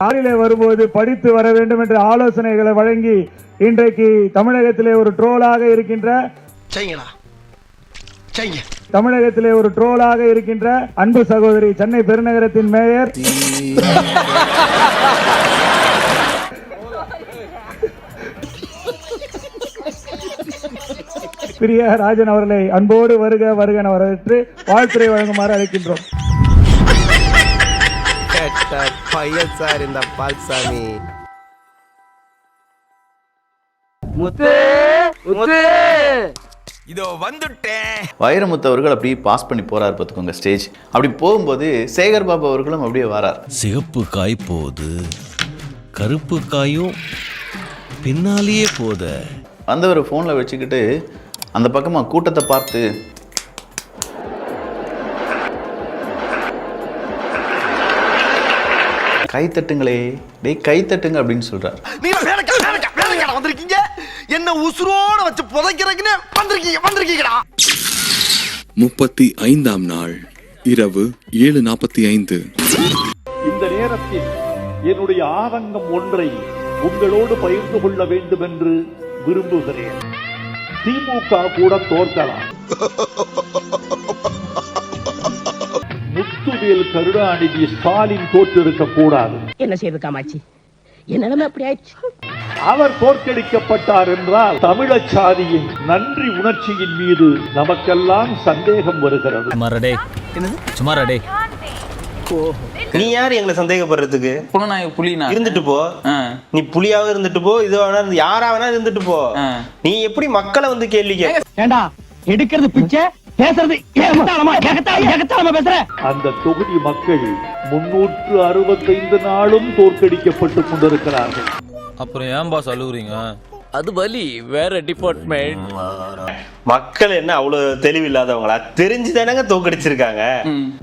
காரிலே வரும்போது படித்து வர வேண்டும் என்ற ஆலோசனைகளை வழங்கி இன்றைக்கு தமிழகத்திலே ஒரு ட்ரோலாக இருக்கின்ற தமிழகத்திலே ஒரு ட்ரோலாக இருக்கின்ற அன்பு சகோதரி சென்னை பெருநகரத்தின் மேயர் பிரியா ராஜன் அவர்களை அன்போடு வருக வருகன வரவேற்று வாழ்த்துரை வழங்குமாறு அழைக்கின்றோம். பையன் சார் இந்த பால்சாமி இதோ வந்துட்டேன். வைரமுத்து அவர்கள் அப்படியே பாஸ் பண்ணி போறாரு பார்த்துக்கோங்க ஸ்டேஜ். அப்படி போகும்போது சேகர் பாபு அவர்களும் அப்படியே வரார். சிகப்பு காய் போகுது, கருப்பு காயும் பின்னாலேயே போத. வந்தவர் ஃபோனில் வச்சுக்கிட்டு அந்த பக்கமாக கூட்டத்தை பார்த்து கைத்தட்டுங்களே டேய் கைத்தட்டுங்க அப்படின்னு சொல்றார். வந்திருக்கீங்க என்ன உசுரோட வச்சு புதைக்கிறதுன்னு வந்திருக்கீங்கடா. 35ஆம் நாள் இரவு 7:45. இந்த நேரத்தில் என்னுடைய ஆதங்கம் ஒன்றை உங்களோடு பகிர்ந்து கொள்ள வேண்டும் என்று விரும்புகிறேன். திமுக கூட தோற்கலாம், முத்துவேல் கருணாநிதி ஸ்டாலின் தோற்றிருக்க கூடாது. என்ன செய்வது காமாட்சி, என் நிலைமை அப்படி ஆயிடுச்சு. அவர் தோற்கடிக்கப்பட்டார் என்றால் தமிழச் சாதியின் நன்றி உணர்ச்சியின் மீது நமக்கெல்லாம் சந்தேகம் வருகிறது. சுமாரடே நீ யாரு எங்களை சந்தேகப்படுறதுக்கு? புலினா இருந்துட்டு போ, நீ புலியாவும் இருந்துட்டு போ, இது யாரா வேணா இருந்துட்டு போ. நீ எப்படி மக்களை வந்து கேள்வி ஏண்டா எடுக்கிறது பிச்சை, பேசுறது பேசுற. அந்த தொகுதி மக்கள் 365 நாளும் தோற்கடிக்கப்பட்டுக் கொண்டிருக்கிறார்கள். அப்புறம் ஏன் பாஸ் அழுகுறீங்க? அது வலி வேற டிபார்ட்மெண்ட். மக்கள் என்ன அவ்வளவு தெளிவில்லாதவங்களா? தெரிஞ்சுதானங்க தோக்கடிச்சிருக்காங்க.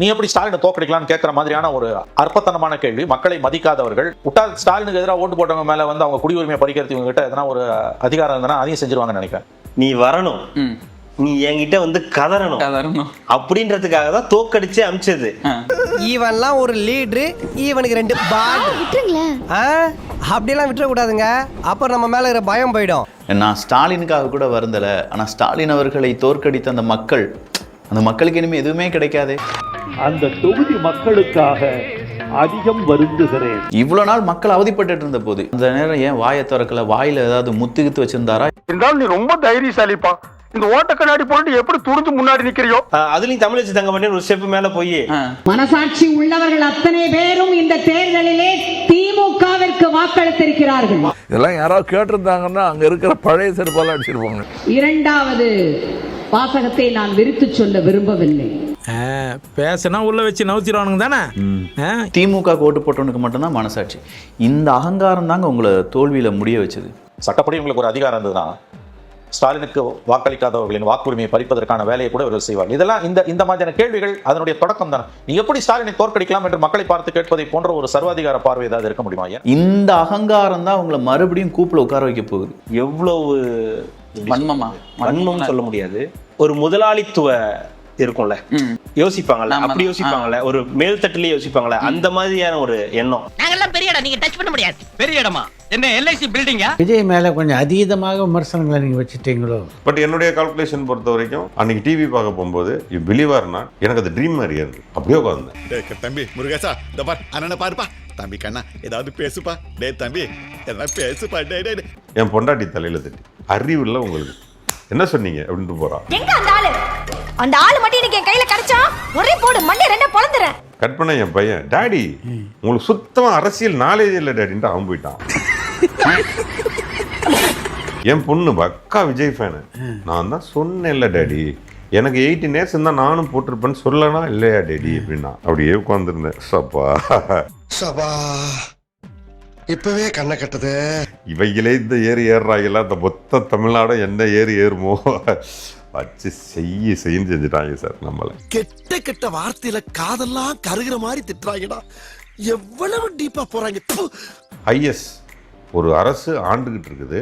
நீ எப்படி ஸ்டாலினை தோக்கடிக்கலாம்னு கேட்கிற மாதிரியான ஒரு அற்பத்தனமான கேள்வி. மக்களை மதிக்காதவர்கள் விட்டா ஸ்டாலினுக்கு எதிராக ஓட்டு போட்டவங்க மேல வந்து அவங்க குடியுரிமையை பறிக்கிறது இவங்க கிட்ட எதனா ஒரு அதிகாரம் இருந்தா அதையும் செஞ்சிருவாங்கன்னு நினைக்கிறேன். நீ வரணும், நீ என்கிட்ட வந்து கதறணும் அப்படின்றதுக்காக தான் தோக்கடிச்சு அமிச்சது. இவன்லாம் ஒரு லீடரு, இவனுக்கு 2 பால் விட்டுருங்களேன். அப்படியெல்லாம் விட்டுற கூடாதுங்க, அப்புறம் நம்ம மேல இருக்கிற பயம் போயிடும். நான் ஸ்டாலினுக்காக கூட வருந்தல, ஆனா ஸ்டாலின் அவர்களை தோற்கடித்த அந்த மக்கள், அந்த மக்களுக்கு இனிமே எதுவுமே கிடைக்காது. அந்த தொகுதி மக்களுக்காக அதிகம் வருந்துகிறேன். இவ்வளவு நாள் மக்கள் அவதிப்பட்டு இருந்த போது அந்த நேரம் ஏன் வாயை திறக்கல? வாயில ஏதாவது முத்துகித்து வச்சிருந்தாரா? இருந்தாலும் நீ ரொம்ப தைரியசாலிப்பா. இந்த ஓட்ட கண்ணாடி போட்டு எப்படி துணிஞ்சு முன்னாடி நிக்கிறியோ? அதுலயும் தமிழச்சி தங்க பண்ணி ஒரு ஸ்டெப் மேல போய் மனசாட்சி உள்ளவர்கள் அத்தனை பேரும் இந்த தேர்தலிலே திமுகவிற்கு வாக்களித்திருக்கிறார்கள். இதெல்லாம் யாராவது கேட்டிருந்தாங்கன்னா அங்க இருக்கிற பழைய செருப்பால அடிச்சிருப்பாங்க. 2வது வாசகத்தை நான் விரித்து சொல்ல விரும்பவில்லை. பேசினா உள்ள வச்சு நவுத்திடுவானுங்க தானே. திமுக ஓட்டு போட்டவனுக்கு மட்டும்தான் மனசாட்சி. இந்த அகங்காரம் தாங்க உங்களை தோல்வியில முடிய வச்சது. சட்டப்படி உங்களுக்கு ஒரு அதிகாரம் இருந்ததுதான் ஸ்டாலினுக்கு வாக்களிக்காதவர்களின் வாக்குரிமையை பறிப்பதற்கான வேலையை கூட இவர்கள் செய்வார்கள். இதெல்லாம் இந்த மாதிரியான கேள்விகள் அதனுடைய தொடக்கம் தான். நீ எப்படி ஸ்டாலினை தோற்கடிக்கலாம் என்று மக்களை பார்த்து கேட்பதை போன்ற ஒரு சர்வாதிகார பார்வை ஏதாவது இருக்க முடியுமா? இந்த அகங்காரம் தான் உங்களை மறுபடியும் கூப்பிட உட்கார வைக்க போகுது. எவ்வளவு வன்மம் சொல்ல முடியாது. ஒரு முதலாளித்துவ இருக்கும்ல, யோசிப்பாங்கல்ல, அப்படி யோசிப்பாங்கல்ல, ஒரு மேல்தட்டிலே யோசிப்பாங்கல்ல, அந்த மாதிரியான ஒரு எண்ணம். நாங்கெல்லாம் பெரிய இடம், நீங்க டச் பண்ண முடியாது. பெரிய இடமா என்ன? எல்ஐசி பில்டிங்கா? விஜய் மேல கொஞ்சம் அதீதமாக விமர்சனங்களை நீங்க வச்சுட்டீங்களோ? பட் என்னுடைய கால்குலேஷன் பொறுத்த வரைக்கும் அன்னைக்கு டிவி பார்க்க போகும்போது பிலீவர்னா எனக்கு அது ட்ரீம் மாதிரி இருந்து அப்படியே உட்கார்ந்தேன். தம்பி முருகேசா, இந்த பார் அண்ணனை பாருப்பா. தம்பி கண்ணா ஏதாவது பேசுப்பா. டே தம்பி என்ன பேசுப்பா. டே என் பொண்டாட்டி தலையில தட்டி அறிவு இல்லை உங்களுக்கு என்ன சொன்னீங்க அப்படின்ட்டு போறான். அந்த ஆளு மட்டும் எனக்கு என் கையில கிடைச்சா ஒரே போடு மண்ணை 2 பொளந்துறேன். கட் பண்ண என் பையன், டாடி உங்களுக்கு சுத்தமா அரசியல் நாலேஜ் இல்லை டாடின்ட்டு அவன் போயிட்டான். என் பொண்ணு பக்கா விஜய் ஃபேனு. நான் தான் சொன்னேன்ல டாடி, எனக்கு 18 years இருந்தா நானும் போட்டிருப்பேன்னு சொல்லனா இல்லையா டேடி அப்படின்னா. அப்படியே உட்காந்துருந்தேன். சபா இப்பவே கண்ணை கட்டுது. இவைகளே இந்த ஏறுறாங்கல்ல, அந்த மொத்த தமிழ்நாடும் என்ன ஏறுமோ வச்சு செய்யும் செஞ்சுட்டாங்க சார். நம்மள கெட்ட வார்த்தையில காதெல்லாம் கருகிற மாதிரி திட்டுறாங்கடா. எவ்வளவு டீப்பா போறாங்க. ஐஎஸ் ஒரு அரசு ஆண்டுகிட்டு இருக்குது,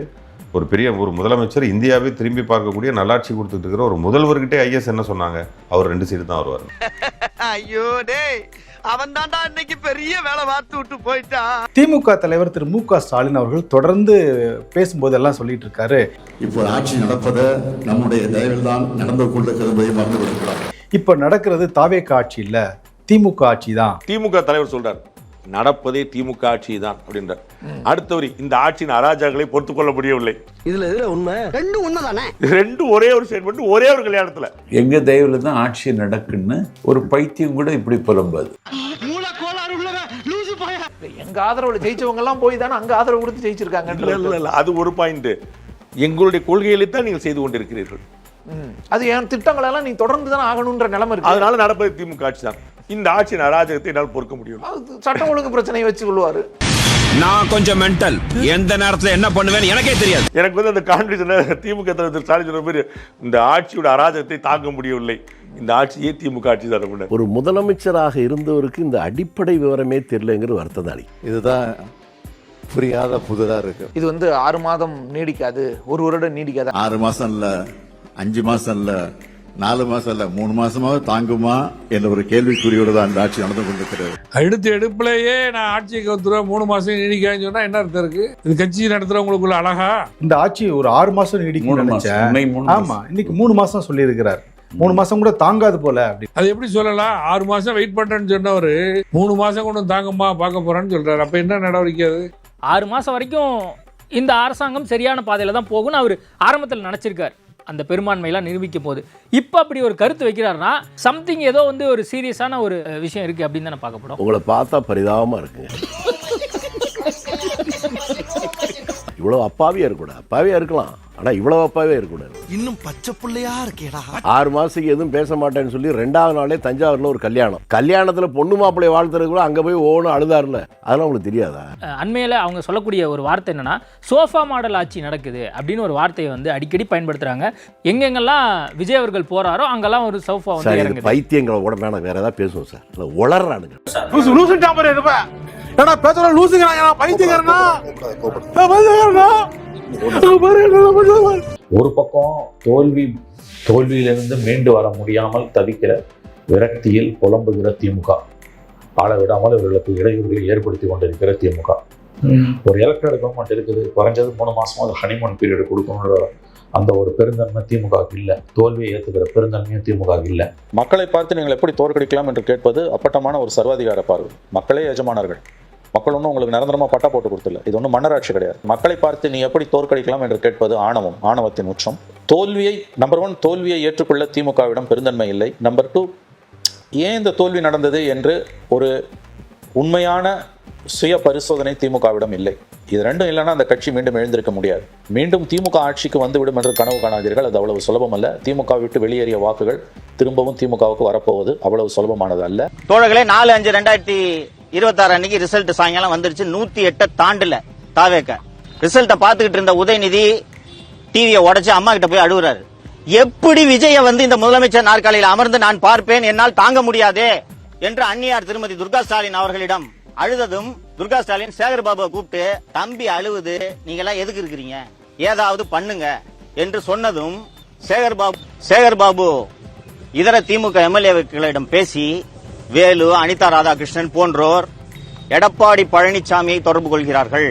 ஒரு பெரிய ஒரு முதலமைச்சர் இந்தியாவே திரும்பி பார்க்கக்கூடிய நல்லாட்சி கொடுத்துட்டு இருக்கிற ஒரு முதல்வர்கிட்டே ஐஎஸ் என்ன சொன்னாங்க? அவர் 2 சீட்டு தான் வருவார். ஐயோ டேய், அவன் தான்டா இன்னைக்கு பெரிய வேலை பார்த்து விட்டு போயிட்டான். திமுக தலைவர் திரு மு.க. ஸ்டாலின் அவர்கள் தொடர்ந்து பேசும்போது எல்லாம் சொல்லிட்டு இருக்காரு, இப்போ ஆட்சி நடப்பது நம்முடைய தயவில் தான் நடந்து கொண்டிருக்கிறது என்பதை மறந்து விடக்கூடாது. இப்ப நடக்கிறது தாவேக ஆட்சி இல்ல, திமுக ஆட்சி தான். திமுக தலைவர் சொல்றார் நடப்பதே திமுக ஆட்சி தான் அப்படின்றார். அடுத்தவரி இந்த ஆட்சியின் அராஜகங்களை பொறுத்துக் கொள்ள முடியவில்லை. இதுல உண்மை ரெண்டும் உண்மைதானே. ரெண்டும் ஒரே ஒரு ஸ்டேட்மெண்ட், ஒரே ஒரு கல்யாணத்துல. எங்க தயவுல தான் ஆட்சி நடக்குன்னு ஒரு பைத்தியம் கூட இப்படி புலம்பாது. எங்க ஆதரவுல ஜெயிச்சவங்க எல்லாம் போய் தானே அங்க ஆதரவு கொடுத்து ஜெயிச்சிருக்காங்க. இல்ல அது ஒரு பாயிண்ட். எங்களுடைய கொள்கைகளை தான் நீங்கள் செய்து கொண்டிருக்கிறீர்கள். அது என் திட்டங்கள் எல்லாம் நீ தொடர்ந்து தான் ஆகணும்ன்ற நிலைமை இருக்கு. அதனால நடப்பது திமுக ஆட்சி தான். இந்த ஆட்சியின் அராஜகத்தை என்னால் பொறுக்க முடியும். சட்டம் ஒழுங்கு பிரச்சனையை வச்சு கொள்வாரு. நான் கொஞ்சம் மென்டல், எந்த நேரத்துல என்ன பண்ணுவேன்னு எனக்கே தெரியாது. எனக்கு வந்து அந்த கான்ஃபிடன்ஸ் திமுக தலைவர் ஸ்டாலின் சொன்ன மாதிரி இந்த ஆட்சியோட அராஜகத்தை தாங்க முடியவில்லை. இந்த ஆட்சியே திமுக ஆட்சி தான். ஒரு முதலமைச்சராக இருந்தவருக்கு இந்த அடிப்படை விவரமே தெரியலங்கிற வருத்தம் தானே. இதுதான் புரியாத புதுதா இருக்கு. இது வந்து 6 மாதம் நீடிக்காது, 1 வருடம் நீடிக்காது. 6 மாசம் இல்ல, 5 மாசம் இல்ல, 4 மாசம் இல்ல, 3 மாசமாவது தாங்குமா என்ற ஒரு கேள்விக்குறியோடு தான் இந்த ஆட்சி நடந்து கொண்டிருக்கிறது. அடுத்த எடுப்புலயே நான் ஆட்சிக்கு வந்துடுவேன் 3 மாசம் நீடிக்கான்னு சொன்னா என்ன அர்த்தம் இருக்கு? இது கட்சி நடத்துறவங்களுக்குள்ள அழகா? இந்த ஆட்சி ஒரு 6 மாசம் நீடிக்கும் நினைச்சேன். ஆமா, இன்னைக்கு 3 மாசம் சொல்லி இருக்கிறார். 3 மாசம் கூட தாங்காது போல. அப்படி அது எப்படி சொல்லலாம்? 6 மாசம் வெயிட் பண்றேன்னு சொன்னவரு 3 மாசம் கொண்டு தாங்கம்மா பார்க்க போறேன்னு சொல்றாரு. அப்ப என்ன நடவடிக்கை அது? 6 மாசம் வரைக்கும் இந்த அரசாங்கம் சரியான பாதையில தான் போகும்னு அவர் ஆரம்பத்தில் நினைச்சிருக்காரு. அந்த பெரும்பான்மையெல்லாம் நிரூபிக்க போது இப்போ அப்படி ஒரு கருத்து வைக்கிறாருன்னா சம்திங் ஏதோ வந்து ஒரு சீரியஸான ஒரு விஷயம் இருக்கு அப்படின்னு தானே பார்க்கப்படும். உங்களை பார்த்தா பரிதாபமா இருக்குங்க. இவ்வளவு அப்பாவியா இருக்கக்கூடாது. அப்பாவியா இருக்கலாம், ஆனா இவ்வளவு அப்பாவே இருக்கக்கூடாது. இன்னும் பச்சை பிள்ளையா இருக்கேடா. 6 மாசத்துக்கு எதுவும் பேச மாட்டேன்னு சொல்லி 2வது நாளே தஞ்சாவூர்ல ஒரு கல்யாணத்துல பொண்ணு மாப்பிள்ளை வாழ்த்துறது கூட அங்க போய் ஓணும் அழுதாருல. அதெல்லாம் உங்களுக்கு தெரியாதா? அண்மையில அவங்க சொல்லக்கூடிய ஒரு வார்த்தை என்னன்னா சோஃபா மாடல் ஆட்சி நடக்குது அப்படின்னு ஒரு வார்த்தையை வந்து அடிக்கடி பயன்படுத்துறாங்க. எங்கெங்கெல்லாம் விஜய் அவர்கள் போறாரோ அங்கெல்லாம் ஒரு சோஃபா வந்து இறங்குது. பைத்தியங்களை கூட வேணாம், வேற ஏதாவது பேசுவோம் சார். உளறானுங்க. ஒரு பக்கம் தோல்வியிலிருந்து மீண்டு வர முடியாமல் தவிக்கிற விரக்தியில் புலம்புகிற திமுக, ஆள விடாமல் இவர்களுக்கு இடையூறுகளை ஏற்படுத்தி கொண்டிருக்கிற திமுக. ஒரு எலக்டட் கவர்மெண்ட் இருக்குது, குறைஞ்சது 3 மாசமா ஹனிமூன் பீரியட் கொடுக்கணுன்ற அந்த ஒரு பெருந்தன்மை திமுக இல்லை. தோல்வியை ஏற்றுக்கிற பெருந்தன்மையும் திமுக இல்லை. மக்களை பார்த்து நீங்கள் எப்படி தோற்கடிக்கலாம் என்று கேட்பது அப்பட்டமான ஒரு சர்வாதிகார பார்வை. மக்களே எஜமானர்கள். மக்கள் ஒன்றும் உங்களுக்கு நிரந்தரமா பட்டா போட்டு கொடுத்துல. இது ஒன்றும் மன்னராட்சி கிடையாது. மக்களை பார்த்து நீ எப்படி தோற்கடிக்கலாம் என்று கேட்பது ஆணவம், ஆணவத்தின் உச்சம். தோல்வியை நம்பர் 1 தோல்வியை ஏற்றுக்கொள்ள திமுகவிடம் பெருந்தன்மை இல்லை. நம்பர் 2 ஏன் இந்த தோல்வி நடந்தது என்று ஒரு உண்மையான சுய பரிசோதனை திமுகவிடம் இல்லை. இது ரெண்டும் இல்லைன்னா அந்த கட்சி மீண்டும் எழுந்திருக்க முடியாது. மீண்டும் திமுக ஆட்சிக்கு வந்துவிடும் என்று கனவு காணாதீர்கள். அது அவ்வளவு சுலபம் அல்ல. திமுக விட்டு வெளியேறிய வாக்குகள் திரும்பவும் திமுகவுக்கு வரப்போவது அவ்வளவு சுலபமானது அல்ல. தோழர்களே, 4/5/2026 அன்னைக்கு ரிசல்ட் சாயங்காலம் வந்துருச்சு. 108 தாண்டல தாவேக்க. ரிசல்ட்டை பார்த்துக்கிட்டு இருந்த உதயநிதி டிவியை உடைச்சு அம்மா கிட்ட போய் அழுகுறாரு. எப்படி விஜய வந்து இந்த முதலமைச்சர் நாற்காலியில் அமர்ந்து நான் பார்ப்பேன், என்னால் தாங்க முடியாதே என்று அன்னியார் திருமதி துர்கா ஸ்டாலின் அவர்களிடம் அழுததும் துர்கா ஸ்டாலின் சேகர் பாபுவை கூப்பிட்டு தம்பி அழுவுது, நீங்க எல்லாம் எதுக்கு இருக்கிறீங்க, ஏதாவது பண்ணுங்க என்று சொன்னதும் சேகர் பாபு இதர திமுக எம்எல்ஏக்களிடம் பேசி வேலு, அனிதா ராதாகிருஷ்ணன் போன்றோர் எடப்பாடி பழனிசாமியை தொடர்பு கொள்கிறார்கள்.